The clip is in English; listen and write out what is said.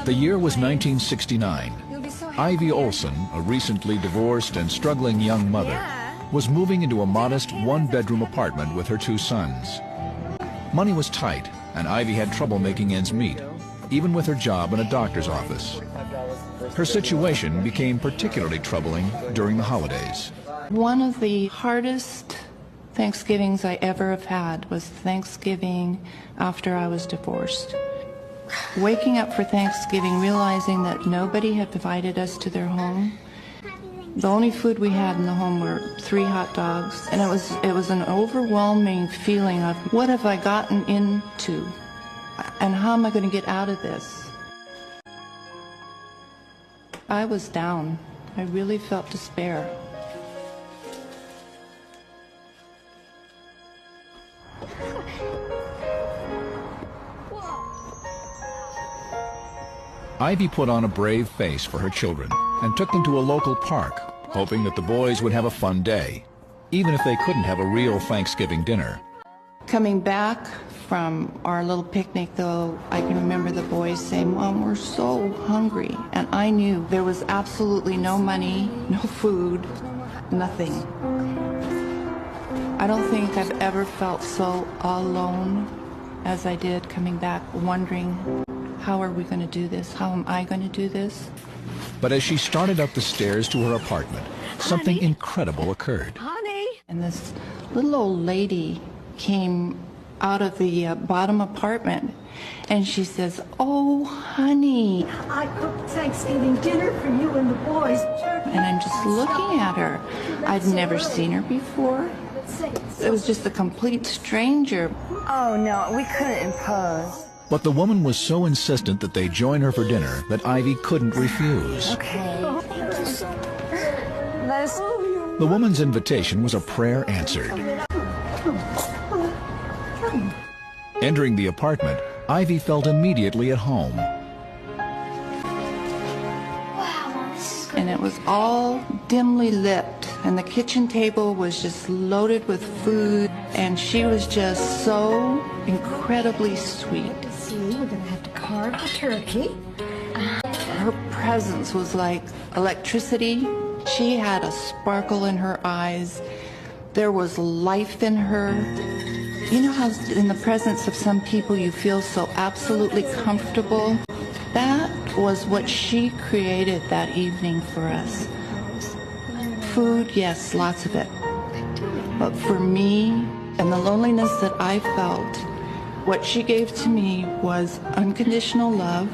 The year was 1969. Ivy Olson, a recently divorced and struggling young mother, was moving into a modest one-bedroom apartment with her 2 sons. Money was tight, and Ivy had trouble making ends meet, even with her job in a doctor's office. Her situation became particularly troubling during the holidays. One of the hardest Thanksgivings I ever have had was Thanksgiving after I was divorced. Waking up for Thanksgiving, realizing that nobody had invited us to their home. The only food we had in the home were 3 hot dogs, and it was an overwhelming feeling of what have I gotten into, and how am I going to get out of this? I was down. I really felt despair. Ivy put on a brave face for her children and took them to a local park, hoping that the boys would have a fun day, even if they couldn't have a real Thanksgiving dinner. Coming back from our little picnic, though, I can remember the boys saying, "Mom, we're so hungry." And I knew there was absolutely no money, no food, nothing. I don't think I've ever felt so alone as I did coming back, wondering, how are we going to do this? How am I going to do this? But as she started up the stairs to her apartment, something incredible occurred. Honey! And this little old lady came out of the bottom apartment, and she says, "Oh, honey." I cooked Thanksgiving dinner for you and the boys. And I'm just looking at her. I'd never seen her before. It was just a complete stranger. Oh, no, we couldn't impose. But the woman was so insistent that they join her for dinner that Ivy couldn't refuse. Okay. The woman's invitation was a prayer answered. Entering the apartment, Ivy felt immediately at home. And it was all dimly lit, and the kitchen table was just loaded with food, and she was just so incredibly sweet. See, we're gonna have to carve a turkey. Her presence was like electricity. She had a sparkle in her eyes. There was life in her. You know how in the presence of some people you feel so absolutely comfortable? That was what she created that evening for us. Food, yes, lots of it. But for me, and the loneliness that I felt, what she gave to me was unconditional love,